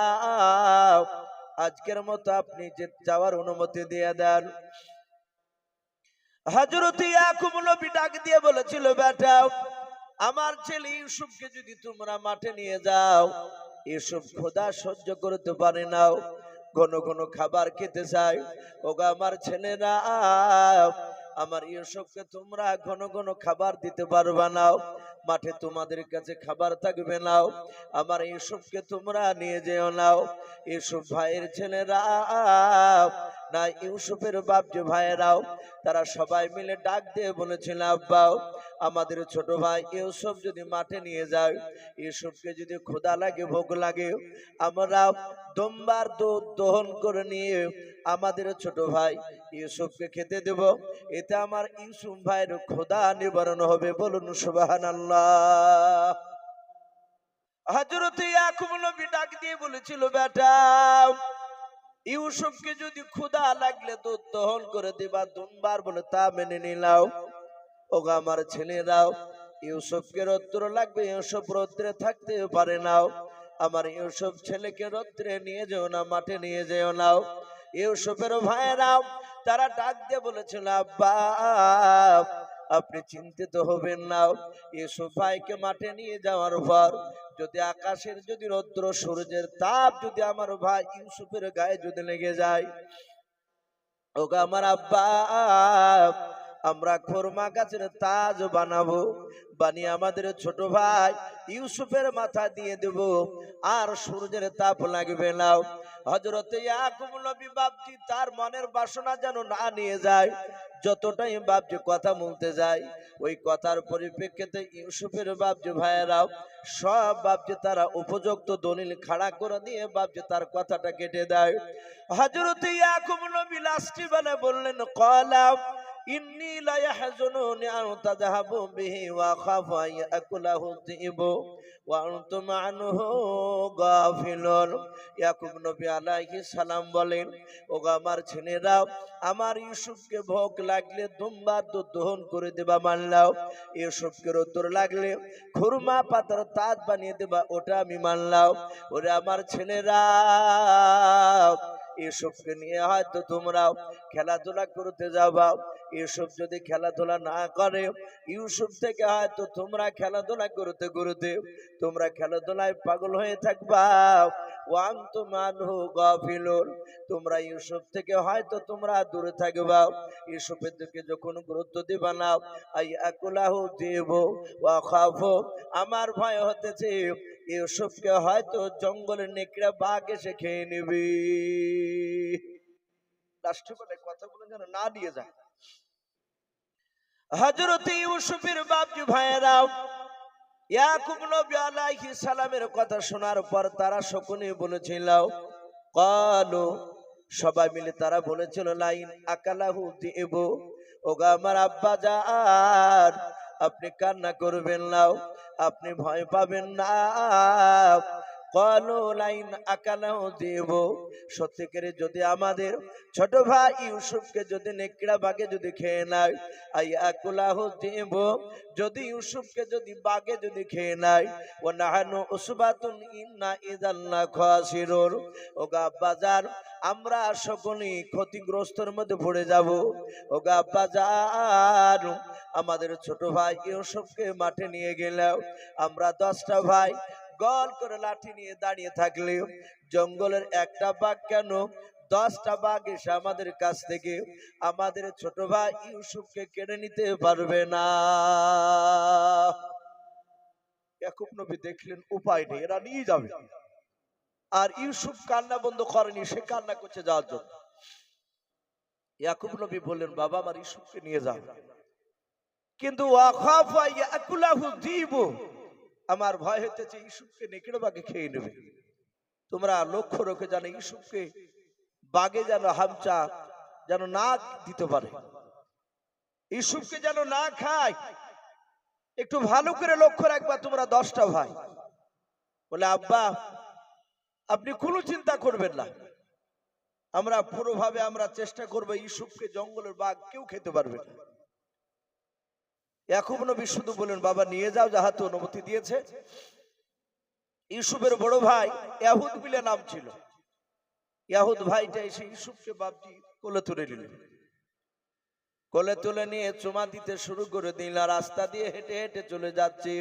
আজকের মতো আপনি যাওয়ার অনুমতি দিয়ে দেন। হযরত ইয়াকুব নবী ডাক দিয়ে বলেছিল, বেটা আমার ছেলে ইউসুফকে যদি তোমরা মাঠে নিয়ে যাও, ইউসুফ খোদা সহ্য করতে পারে না, ঘন ঘন খাবার খেতে চায়। ওগো আমার ছেলেরা, আমার ইউসুফকে তোমরা ঘন ঘন খাবার দিতে পারবা না, মাঠে তোমাদের কাছে খাবার থাকবে না, আমার ইউসুফকে তোমরা নিয়ে যেও নাও। ইউসুফ ভাইয়ের ছেলেরা না ইউসুফের বাপ যে ভাইয়েরাও, তারা সবাই মিলে ডাক দিয়ে বলেছিল, আব্বাও আমাদের ছোট ভাই ইউসুফ যদি মাঠে নিয়ে যায়, ইউসুফকে যদি ক্ষুধা লাগে, ভোগ লাগে, আমরা দুম্বার দুধ দহন করে নিয়ে আমাদের ছোট ভাই ইউসুফকে খেতে দেব, এতে আমার ইউসুফ ভাইয়ের ক্ষুধা নিবারণ হবে। বলুন সুবহানাল্লাহ। হযরত ইয়াকুব নবী ডাক দিয়ে বলেছিল, বেটা ইউসুফকে যদি ক্ষুধা লাগলে দুধ দহন করে দিবা দুম্বার, বলে তা মেনে নিলাও। ওগো আমার ছেলেরাও, ইউসুফকে রৌদ্র লাগবে, ইউসুফ রৌদ্রে থাকতে পারে নাও, আমার ইউসুফ ছেলেকে রৌদ্রে নিয়ে যেও না, মাঠে নিয়ে যেও নাও। ইউসুফের ভাইয়েরাও তারা ডাক দিয়ে বলেছিল, আব্বা আপনি চিন্তিত হবেন না, ইউসুফ ভাইকে মাঠে নিয়ে যাওয়ার পর যদি আকাশের যদি রৌদ্র সূর্যের তাপ যদি আমার ভাই ইউসুফের গায়ে যদি লেগে যায়, ওগো আমার আব্বা আমরা খোরমা গাছের তাজ বানাবো, বানিয়ে আমাদের ছোট ভাই ইউসুফের মাথা দিয়ে দেব, আর সূর্যের তাপ লাগবে না। হযরত ইয়াকুব নবী বাপজি তার মনের বাসনা যেন না নিয়ে যায়, যতটাই বাপজি কথা বলতে যায়, ওই কথার পরিপ্রেক্ষিতে ইউসুফের বাপজি ভাইয়েরাও সব বাপজি তারা উপযুক্ত দলিল খাড়া করে দিয়ে বাপজি তার কথাটা কেটে দেয়। হযরত ইয়াকুব নবী লাস্টি বানে বললেন, ক্বালাম ইন্নী লা ইয়াহজুনুনি আন তাযহাবু বিহি ওয়া আখাফু আন ইয়াকুলাহু যিবু ওয়া আনতুম আনহু গাফিলুন। ইয়াকুব নবী আলাইহিস সালাম বলেন, ওগো আমার ছেলেরা, আমার ইউসুফকে ভোগ লাগলে দুম্বার দুধ দহন করে দেবা মানলাও, ইউসুফকে রৌদ্র লাগলে খুরমা পাতার তাজ বানিয়ে দেবা, ওটা আমি মানলাও। ওরে আমার ছেলেরা, ইউসুফকে নিয়ে হয়তো তোমরাও খেলাধুলা করতে যাবা, ইউসুফ যদি খেলাধুলা না করে, ইউসুফ থেকে হয়তো তোমরা খেলাধুলা করতে করতে তোমরা খেলাধুলায় পাগল হয়ে থাকবা, ওয়ান্তুম আনহু গাফিলুন, তোমরা ইউসুফ থেকে হয়তো তোমরা দূরে থাকবা, ইউসুফের দিকে যখন গুরুত্ব দিবা না, আইয়াকুলাহু যিবু ওয়া খাফু, আমার ভয় হতেছে ইউসুফকে হয়তো জঙ্গলের নেকড়ে বাঘ এসে খেয়ে নেবে। রাষ্ট্রপতি কথাগুলো যেন না দিয়ে যায়। হযরত ইউসুফের বাপজি ভাইয়েরা ইয়াকুব নবী আলাইহিস সালামের কথা শোনার পর তারা সকলে বলেছিল, ক্বালু সবাই মিলে তারা বলেছিল, লাইন আকালাহু যিবু, ওগো আমার আব্বা জান আপনি কান্না করবেন না, আপনি ভয় পাবেন না। ক্বালু লাইন আকালাহু যিবু, সত্যিকারে যদি আমাদের ছোট ভাই ইউসুফকে যদি নেকড়া বাঘে যদি খেয়ে নেয়, আইয়াকুলাহু যিবু, যদি ইউসুফকে যদি বাঘে যদি খেয়ে নেয়, ওয়া নাহানু উসবাতুন ইন্না ইযাল লাখাসিরুন, ওগো আব্বা জান আমরা সকলেই ক্ষতিগ্রস্তের মধ্যে পড়ে যাব। ওগো আব্বা জান আমাদের ছোট ভাই ইউসুফকে মাঠে নিয়ে গেলাম, আমরা 10টা ভাই গল করে লাঠি নিয়ে দাঁড়িয়ে থাকলে জঙ্গলের একটা বাঘ কেন 10টা বাঘ এসে আমাদের কাছ থেকে আমাদের ছোট ভাই ইউসুফকে কেড়ে নিতে পারবে না। ইয়াকুব নবী দেখলেন উপায় নেই, এরা নিয়ে যাবে, আর ইউসুফ কান্না বন্ধ করেনি, সে কান্না করছে যাওয়ার জন্য। ইয়াকুব নবী বললেন, বাবা আমার ইউসুফকে নিয়ে যাও, কিন্তু ওয়াখাফু ইয়াকুলাহু যিবু, আমার ভয় হইতেছে ইউসুফকে নেকড়ে বাঘে খেয়ে নেবে। তোমরা লক্ষ্য রেখে জানো ইউসুফকে বাঘে যেন হামচা যেন না দিতে পারে, ইউসুফকে যেন না খায়, একটু ভালো করে লক্ষ্য রাখবা তোমরা 10টা ভাই। বলে, আব্বা আপনি কোনো চিন্তা করবেন না, আমরা পুরোভাবে আমরা চেষ্টা করবো, ইউসুফকে জঙ্গলের বাঘ কেউ খেতে পারবে না। ইয়াকুব নবী শুধু বলেন, বাবা নিয়ে যাও, যাহাতে অনুমতি দিয়েছে। ইউসুফের বড় ভাই ইয়াহুদ বিলে নাম ছিল, ইয়াহুদ ভাইটা এসে ইউসুফকে বাপজি কোলে তুলে নিলেন, কোলে তুলে নিয়ে চুমা দিতে শুরু করে দিল, রাস্তা দিয়ে হেঁটে হেঁটে চলে যাচ্ছে।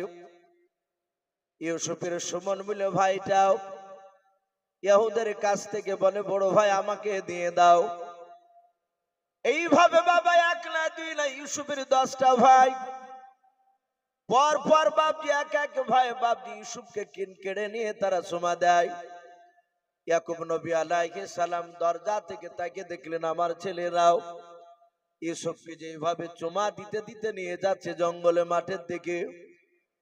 ইউসুফের সুমন বিলে ভাইটাও ইহুদের কাছ থেকে বলে বড় ভাই আমাকে দিয়ে দাও। এইভাবে বাবা এক না দুই না ইউসুফের 10টা ভাই পর পর বাপজি এক এক ভাই বাপজি ইউসুফকে কেড়ে নিয়ে তারা চুমা দেয়। ইয়াকুব নবী আলাইহিস সালাম দরজা থেকে তাকে দেখলেন আমার ছেলেরাও ইউসুফকে যেভাবে চুমা দিতে দিতে নিয়ে যাচ্ছে জঙ্গলে মাঠের দিকে,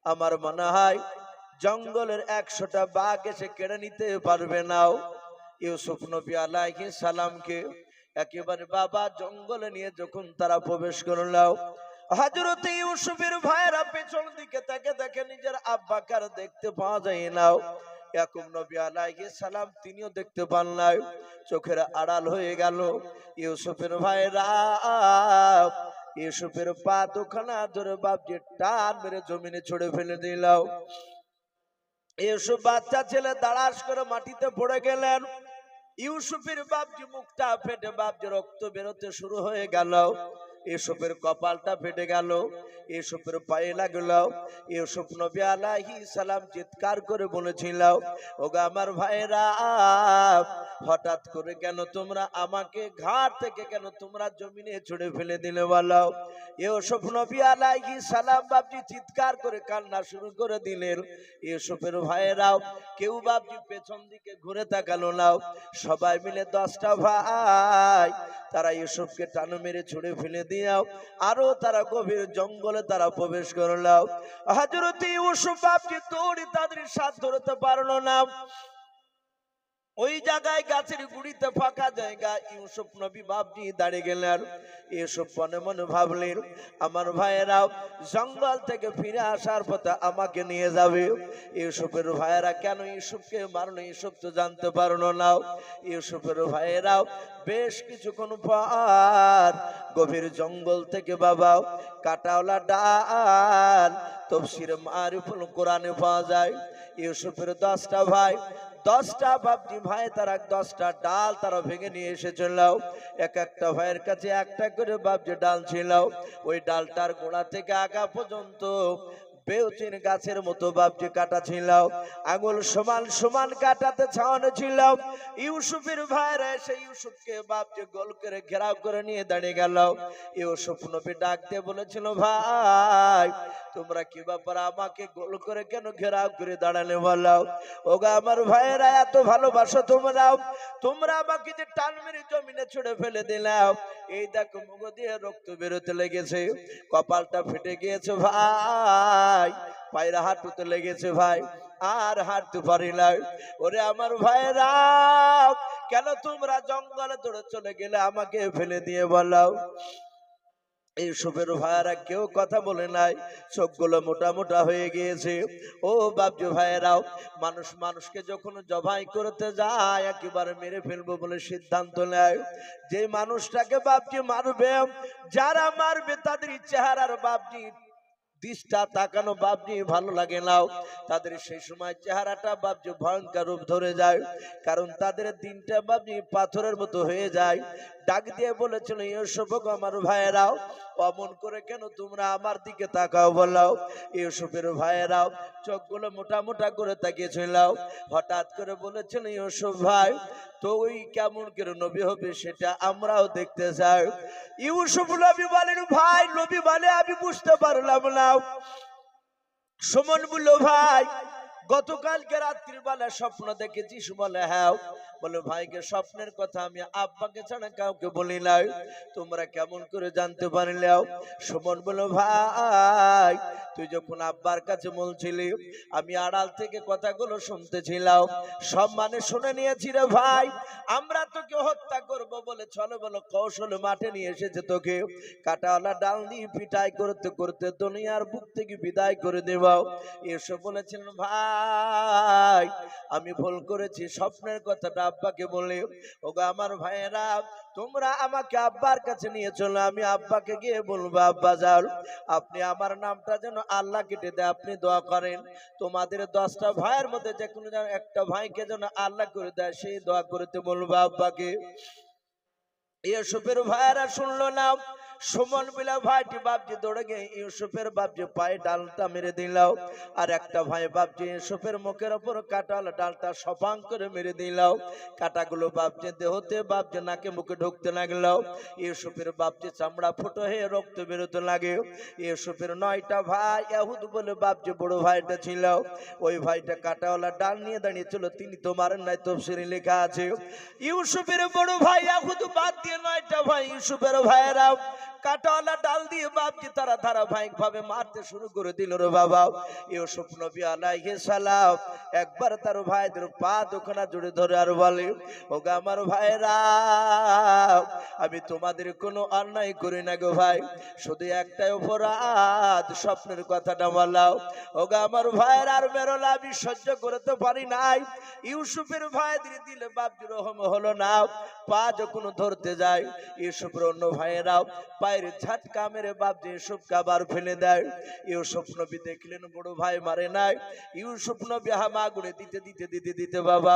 আমার মনে হয় জঙ্গলের 100টা বাঘ এসে কেড়ে নিতে পারবে না। ইউসুফ নবী আলাইহিস সালামকে একেবারে বাবা জঙ্গলে নিয়ে যখন তারা প্রবেশ করলো, হযরত ইউসুফের ভাইরা পেছন দিকে তাকে দেখে নিজের আব্বাকে আর দেখতে পাওয়া যায় না। ইয়াকুব নবী আলাইহিস সালাম তিনিও দেখতে পান না, চোখের আড়াল হয়ে গেল। ইউসুফের ভাইরা ইউসুফের পা দুখানা ধরে বাপজি টান মেরে জমিনে ছুঁড়ে ফেলে দিল। ইউসুফ বাচ্চা ছেলে দাঁড়াস করে মাটিতে পড়ে গেলেন। ইউসুফের বাপজি মুখটা ফেটে বাপজি রক্ত বেরোতে শুরু হয়ে গেল। ইউসুফের কপালটা ফেটে গেল, ইউসুফের পায়ে লাগলো। ইউসুফ নবী আলাইহিস সালাম চিৎকার করে বলেছিল, ওগো আমার ভাইরা হঠাৎ করে কেন তোমরা আমাকে ঘাট থেকে কেন তোমরা জমিনে ছুঁড়ে ফেলে দিলে বলো। ইউসুফ নবী আলাইহিস সালাম বাপজি চিৎকার করে কান্না শুরু করে দিলেন। ইউসুফের ভাইরাও কেউ বাপজি পেছন দিকে ঘুরে তাকালো না, সবাই মিলে 10টা ভাই তারা ইউসুফকে টান মেরে ছুঁড়ে ফেলে দিয়াও আরো তারা গভীর জঙ্গলে তারা প্রবেশ করলো। হযরত ইউসুফ বাপজি দৌড়ে তাদের সাথ ধরতে পারলো না। ওই জায়গায় গাছের গুড়িতে ফাঁকা জায়গা, ইউসুফ নবী বাপজি দাঁড়িয়ে গেলেন। ইউসুফ মনে মনে ভাবলেন আমার ভাইয়েরাও জঙ্গল থেকে ফিরে আসার পথে আমাকে নিয়ে যাবে। ইউসুফের ভাইয়েরা কেন ইউসুফকে মারলো ইউসুফ তো জানতে পারলো না। ইউসুফের ভাইয়েরাও বেশ কিছুক্ষণ পর গভীর জঙ্গল থেকে বাবা কাটাওয়ালা ডাল তাফসীরে মারিফুল কোরআনে পাওয়া যায়। ইউসুফের 10টা ভাই 10টা বাপজি ভাই তারা 10টা ডাল তারা ভেঙে নিয়ে এসেছিল। এক একটা ভাইয়ের কাছে একটা করে বাপজি ডাল ছিল। ওই ডালটার গোড়া থেকে আগা পর্যন্ত বেউচিন গাছের মতো বাপজি কাটা ছিল, আঙুল সমান সমান কাটাতে ছাওয়ানো ছিল। ইউসুফের ভাইরা এসে ইউসুফকে বাপজি গোল করে ঘেরাও করে নিয়ে দাঁড়িয়ে গেল। ইউসুফ নবী ডাক দিয়ে বলেছিল ভাই তোমরা কি ব্যাপার আমাকে গোল করে কেন ঘেরাও করে দাঁড়ালে বলো। ওগো আমার ভাইয়েরা এত ভালোবাসো তোমরা আমাকে যে টান মেরে জমিনে ছুঁড়ে ফেলে দিলাম, এই দেখো মুখ দিয়ে রক্ত বেরোতে লেগেছে, কপালটা ফেটে গিয়েছে ভাই, পায়রা হাঁটুতে লেগেছে ভাই, আর হাঁটতে পারি না। ওরে আমার ভাইরা কেন তোমরা জঙ্গলে দৌড়ে চলে গেলে আমাকে ফেলে দিয়ে বলো। ইউসুফের ভাইয়েরা কেউ কথা বলে নাই, চোখগুলো মোটা মোটা হয়ে গিয়েছে। ও বাপজি ভাইয়েরাও মানুষ মানুষকে যখন জবাই করতে যায় একেবারে মেরে ফেলবো বলে সিদ্ধান্ত নেয়, যে মানুষটাকে বাপজি মারবে যারা মারবে তাদের চেহারার বাপজি দিশটা তাকানো বাপজি ভালো লাগে না, তাদের সেই সময় চেহারাটা বাপজি ভয়ঙ্কর রূপ ধরে যায়, কারণ তাদের দিনটা বাপজি পাথরের মতো হয়ে যায়। ডাক দিয়ে বলেছিল ইউসুফ আমার ভাইয়েরাও অমন করে কেন তোমরা আমার দিকে তাকাও বলো। ইউসুফের ভাইয়েরাও চোখগুলো মোটা মোটা করে তাকিয়েছিল। হঠাৎ করে বলেছিল ইউসুফ ভাই তুই কেমন করে নবী হবে সেটা আমরাও দেখতে চাই। ইউসুফ নবী বলেন ভাই নবী বলে আমি বুঝতে পারলাম না। সুমন বলল ভাই গতকালকে রাত্রির বেলা স্বপ্ন দেখেছিস বলে হ্যাঁ। বলে ভাইকে স্বপ্নের কথা আমি আব্বাকে ছাড়া কাউকে বলি নাই, তোমরা কেমন করে জানতে পারলে। সুমন বলল ভাই তুই যখন আব্বার কাছে বলছিলি আমি আড়াল থেকে কথাগুলো শুনতেছিলাম, সব মানে শুনে নিয়েছি রে ভাই। আমরা তোকে হত্যা করব বলে চলো বলো কৌশল মাঠে নিয়ে এসেছে, তোকে কাটাওয়ালা ডাল দিয়ে পিটাই করতে করতে দুনিয়ার বুক থেকে বিদায় করে দেব। এসব বলেছিলেন ভাই আমি ভুল করেছি, স্বপ্নের কথাটা আব্বাকে বলে। ওগো আমার ভাইয়েরা তোমরা আমাকে আব্বার কাছে নিয়ে চলো, আমি আব্বাকে গিয়ে বলবো আব্বা যাও আপনি আমার নামটা যেন আল্লাহ কেটে দেয়, আপনি দোয়া করেন তোমাদের 10টা ভাইয়ের মধ্যে যে কোনো একটা ভাইকে যেন আল্লাহ করে দেয়, সেই দোয়া করতে বলবো আব্বাকে। ইউসুফের ভাইয়েরা শুনলো না, সুমন বিলা ভাইটি বাপজি দৌড়ে গিয়ে ইউসুফের বাপজি পায়ে ডালটা মেরে দিল। আর একটা ভাই বাপজি ইউসুফের মুখের ওপর কাটাল ডালটা সপাং করে মেরে দিল। কাটাগুলো বাপজি দেহতে বাপজি নাকে মুখে ঢুকতে লাগলো। ইউসুফের বাপজি চামড়া ফুটো হয়ে রক্ত বেরোতে লাগে। ইউসুফের 9টা ভাই ইয়াহুদ বলে বাপজি বড় ভাইটা ছিল। ওই ভাইটা কাটাওয়ালা ডাল নিয়ে দাঁড়িয়েছিল, তিনি তো মারেন নাই, তাফসীরে লেখা আছে। ইউসুফের বড় ভাই ইয়াহুদ বাদ দিয়ে 9টা ভাই ইউসুফের ভাইয়েরা কাটাওয়ালা ডাল দিয়ে বাপজি তারা ধারাবাহিক ভাবে মারতে শুরু করে দিল রে বাবা। ইউসুফ নবী আলাইহিস সালাম একবার তার ভাইদের পা দুখানা জুড়ে ধরে আর বলে, ওগো আমার ভাইরা, আমি তোমাদের কোনো অন্যায় করি না গো ভাই, শুধু একটাই অপরাধ, স্বপ্নের কথাটা বলাও। ওগো আমার ভাইরা, আর মেরোলা আমি সহ্য করতে পারি নাই। ইউসুফের ভাইদের দিলে বাপজি রহম হলো না। পা যখন ধরতে যায় ইউসুফের অন্য ভাইয়েরাও পায়ের ঝাটকা মেরে বাপজি ইউসুফকে আবার ফেলে দেয়। ইউসুফ নবী দেখলেন বড় ভাই মারে নাই। ইউসুফ নবী হামাগুড়ে দিতে দিতে দিতে দিতে বাবা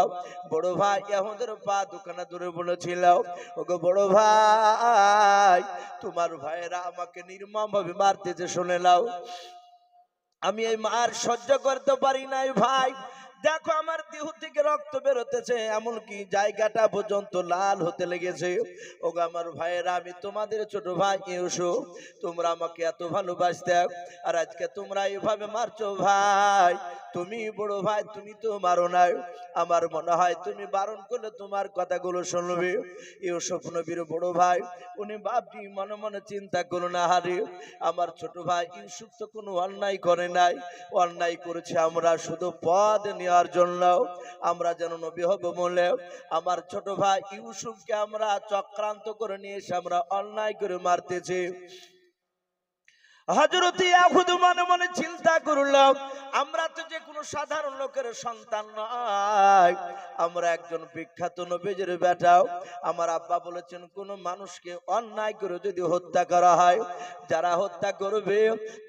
বড় ভাই আমাদের পা দুখানা ধরে বলেছিল, ওগো বড় ভাই, তোমার ভাইয়েরা আমাকে নির্মম ভাবে মারতেছে, শুনে নাও, আমি এই মার সহ্য করতে পারি নাই ভাই। দেখো আমার দেহ থেকে রক্ত বেরোতেছে, এমনকি জায়গাটা পর্যন্ত লাল হতে লেগেছে। ওগো আমার ভাইয়েরা, আমি তোমাদের ছোট ভাই ইউসুফ, তোমরা আমাকে এত ভালোবাসতে, আর আজকে তোমরা এইভাবে মারছো ভাই। তুমি বড় ভাই, তুমি তো মারো নাই, আমার মনে হয় তুমি বারণ করলে তোমার কথাগুলো শুনবে। ইউসুফ নবীর বড় ভাই উনি বাপজি মনে মনে চিন্তা করো না, হারে আমার ছোট ভাই ইউসুফ তো কোনো অন্যায় করে নাই, অন্যায় করেছে আমরা শুধু পদ নেওয়ার জন্য, আমরা যেন নবী হব বলে আমার ছোট ভাই ইউসুফকে আমরা চক্রান্ত করে নিয়ে এসে আমরা অন্যায় করে মারতেছি। হযরত ইয়াকুব মনে মনে চিন্তা করলাম, আমরা তো যে কোনো সাধারণ লোকের সন্তান নয়, আমরা একজন বিখ্যাত নবীর বেটা। আমার আব্বা বলেছেন, কোন মানুষকে অন্যায় করে যদি হত্যা করা হয়, যারা হত্যা করবে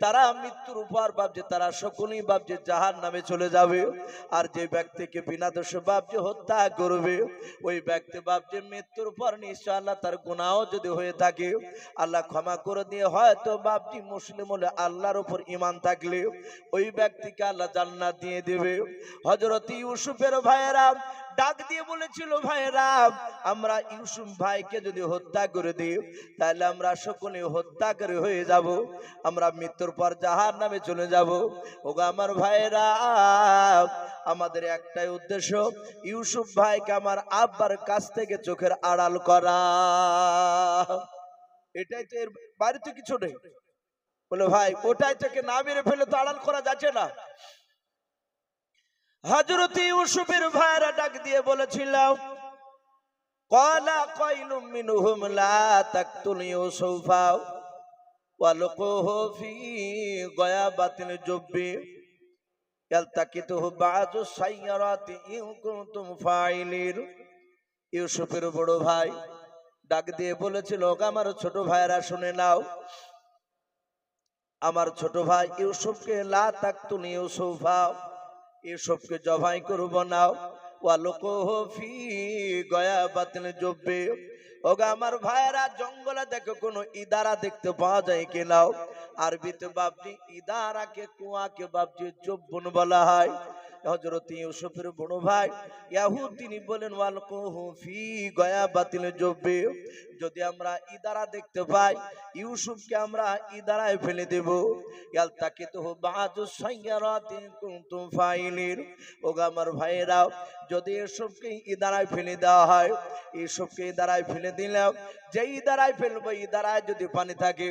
তারা মৃত্যুর উপর ভাবছে, তারা সকলেই ভাবছে জাহান্নামে চলে যাবে। আর যে ব্যক্তিকে বিনা দোষে ভাবছে হত্যা করবে, ওই ব্যক্তি ভাবছে মৃত্যুর পর নিশ্চয় আল্লাহ তার গুনাহ যদি হয়ে থাকে আল্লাহ ক্ষমা করে দিয়ে হয়তো ভাবছি মুসলিম হলে আল্লাহর উপর ঈমান থাকলে ওই ব্যক্তিকে আল্লাহ জান্নাত দিয়ে দেবে। হযরত ইউসুফের ভাইয়েরা ডাক দিয়ে বলেছিল, ভাইয়েরা, আমরা ইউসুফ ভাইকে যদি হত্যা করে দিই তাহলে আমরা সকলে হত্যাকারী হয়ে যাব, আমরা মৃত্যুর পর জাহান্নামে চলে যাব। ওগো আমার ভাইয়েরা, আমাদের একটাই উদ্দেশ্য, ইউসুফ ভাইকে আমার আব্বার কাছ থেকে চোখের আড়াল করা, এটাই তো, এর বাড়িতে কিছু নেই। বলে ভাই ওটাই থেকে না মেরে ফেলে তো আড়াল করা যাচ্ছে না। হযরত ইউসুফের ভাইরা ডাক দিয়ে বলেছিল, ক্বালা কাইলুম মিনহুম লা তাকতুল ইউসুফা ওয়ালকুহু ফি গায়াবাতিল জুব্বি ইয়ালতাকিতুহু বা'যু সাইয়ারাতি ইন কুনতুম ফাইলিন। ইউসুফের বড় ভাই ডাক দিয়ে বলেছিল, আমার ছোট ভাইরা শুনে নাও, আমার ছোট ভাই ইউসুফকে লা তাকতুল ইউসুফা, ইউসুফকে জবাই করব না, ওয়ালকুহু ফি গায়াবাতিল জুব্বি, ওগো আমার ভাইরা জঙ্গলে দেখো কোনো ইদারা দেখতে পাওয়া যায় কিনা, আরবিতে বাপজি ইদারাকে কুয়াকে বাপজি জুব্বুন বলা হয়। হযরত ইউসুফের বড় ভাই ইয়াহুদ তিনি বলেন, ওয়ালকুহু ফি গায়াবাতিল জুব্বি, যদি আমরা ইদারা দেখতে পাই ইউসুফকে আমরা ইদারায় ফেলে দেব। ইয়ালতাকিতুহু বা'যু সাইয়ারাতিন কুনতুম ফাইলিন, ওগো আমার ভাইরা, যদি ইউসুফকে ইদারায় ফেলে দেওয়া হয়, ইউসুফকে ইদারায় ফেলে দিলাম, যে ইদারায় ফেলবো ইদারায় যদি পানি থাকে,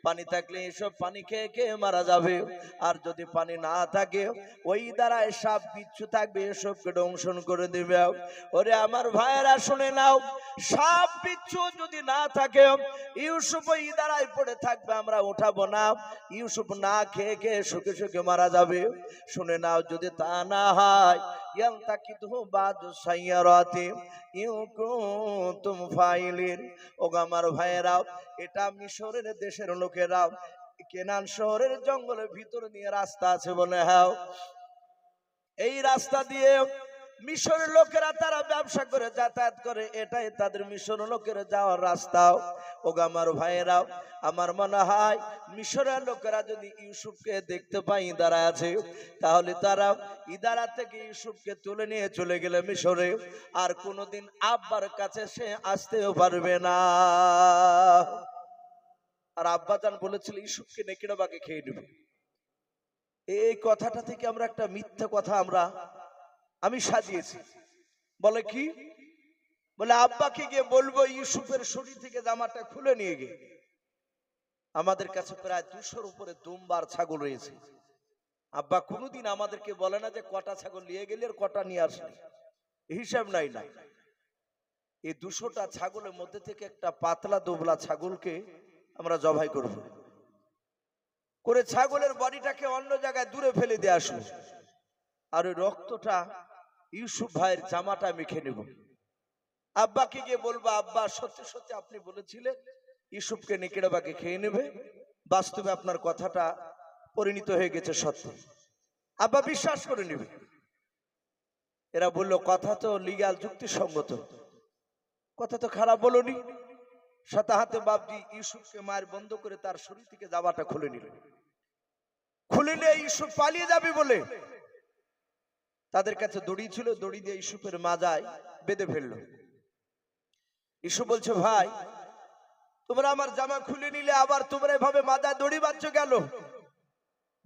পানি থাকলে এসব পানি খেয়ে খেয়ে মারা যাবে, আর যদি পানি না থাকে ওই ইদারায় সাপ বিচ্ছু থাকবে, এসবকে দংশন করে দিবে। ওরে আমার ভাইয়েরা শুনে নাও, সাপ বিচ্ছু যদি না থাকে ইউসুফ ওই ইদারায় পড়ে থাকবে, আমরা উঠাবো না, ইউসুফ না খেয়ে খেয়ে শুকে শুকে মারা যাবে। শুনে নাও, যদি তা না হয় ইয়ালতাকিতুহু বা'যু সাইয়ারাতি ইন কুনতুম ফাইলিন, ওগো আমার ভাইয়েরা, এটা মিশরের দেশের লোকেরা কেনান শহরের জঙ্গলের ভিতর দিয়ে রাস্তা আছে বলে, হ্যাঁ এই রাস্তা দিয়ে মিশরের লোকেরা তারা ব্যবসা করে যাতায়াত করে, এটাই তাদের মিশরের লোকেরা যাওয়ার রাস্তাও। ও আমার ভাইয়েরাও, আমার মনে হয় মিশরের লোকেরা যদি ইউসুফকে দেখতে পায় ইদারা আছে, তাহলে তারা ইদারা থেকে ইউসুফকে তুলে নিয়ে চলে গেলে মিশরে, আর কোনোদিন আব্বার কাছে সে আসতেও পারবে না। আর আব্বাজান বলেছিল ইউসুফকে নেকড়ে বাঘে খেয়ে নেবে। এই কথাটা থেকে আমরা একটা মিথ্যা কথা আমি সাজিয়েছি। বলে কি? বলে আব্বাকে গিয়ে বলবো ইউসুফের শরীর থেকে জামাটা খুলে নিয়ে গিয়ে। আমাদের কাছে প্রায় 200-র উপরে দুম্বার ছাগল রয়েছে। আব্বা কোনোদিন আমাদেরকে বলে না যে কটা ছাগল নিয়ে গেলে আর কটা নিয়ে আসলে, হিসাব নাই না। এই 200টা ছাগলের মধ্যে থেকে একটা পাতলা দুবলা ছাগলকে আমরা জবাই করব, করে ছাগলের বডিটাকে অন্য জায়গায় দূরে ফেলে দিয়ে আসবো, আর ওই রক্তটা ইউসুফ ভাইয়ের জামাটা মেখে নেব। আব্বাকে গিয়ে বলবো আব্বা সত্যি সত্যি আপনি বলেছিলেন ইউসুফকে নেকড়ে বাঘে খেয়ে নেবে, বাস্তবে আপনার কথাটা পরিণত হয়ে গেছে সত্য। আব্বা বিশ্বাস করে নেবে। এরা বলল কথা তো লিগ্যাল যুক্তিসঙ্গত, কথা তো খারাপ বলনি। সাথে হাতে বাপজি ইউসুফকে মায়ের বন্ধ করে তার শরীর থেকে জামাটা খুলে নিল। খুলে নিয়ে ইউসুফ পালিয়ে যাবে বলে তাদের কাছে দড়ি ছিল, দড়ি দিয়ে ইউসুফের মাজায় বেঁধে ফেললো। ইউসুফ বলছে ভাই তোমরা আমার জামা খুলে নিলে, আবার তোমরা এভাবে মাজায় দড়ি বাঁধছো গেল?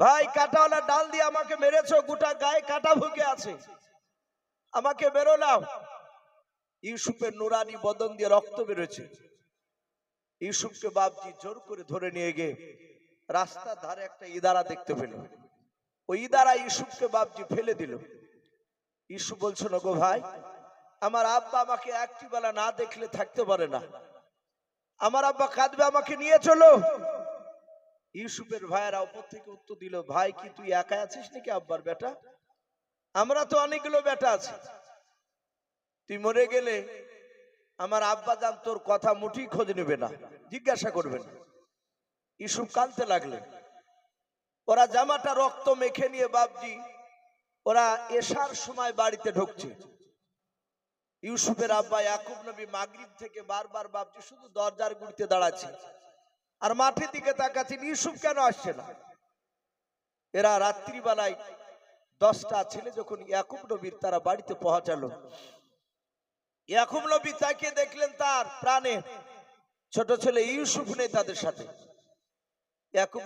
ভাই কাঁটাওয়ালা ডাল দিয়ে আমাকে মেরেছো, গোটা গায়ে কাঁটা ভুগে আছে, আমাকে বেরোলাম। ইউসুফের নুরানি বদন দিয়ে রক্ত বেরোছে। ইউসুফকে বাপজি জোর করে ধরে নিয়ে গিয়ে রাস্তার ধারে একটা ইদারা দেখতে পেল। ওই ইদারা ইউসুফকে বাপজি ফেলে দিল। ইউসুফ বলছো না গো ভাই, আমার আব্বা আমাকে একটি বেলা না দেখলে থাকতে পারে না, আমার আব্বা কাঁদবে, আমাকে নিয়ে চলো। ইউসুফের ভাইয়েরা উপর থেকে উত্তর দিল ভাই কি তুই একা আছিস নাকি আব্বার বেটা? আমরা তো অনেকগুলো বেটা আছি, তুই মরে গেলে আমার আব্বা জান তোর কথা মুঠি খোঁজ নেবে না, জিজ্ঞাসা করবে না। ইউসুফ কাঁদতে লাগলে। ওরা জামাটা রক্ত মেখে নিয়ে বাপজি ওরা এশার সময় বাড়িতে ঢুকছে। ইউসুফের আব্বা ইয়াকুব নবী মাগরিব থেকে বারবার বাপজি শুধু দরজার গুড়িতে দাঁড়াচ্ছে আর মাঠের দিকে তাকাচ্ছেন, ইউসুফ কেন আসছে না। এরা রাত্রিবেলায় 10টা ছেলে যখন ইয়াকুব নবীর তারা বাড়িতে পৌঁছালো, ইয়াকুব নবী তাকে দেখলেন তার প্রাণে ছোট ছেলে ইউসুফ নেই তাদের সাথে। ইয়াকুব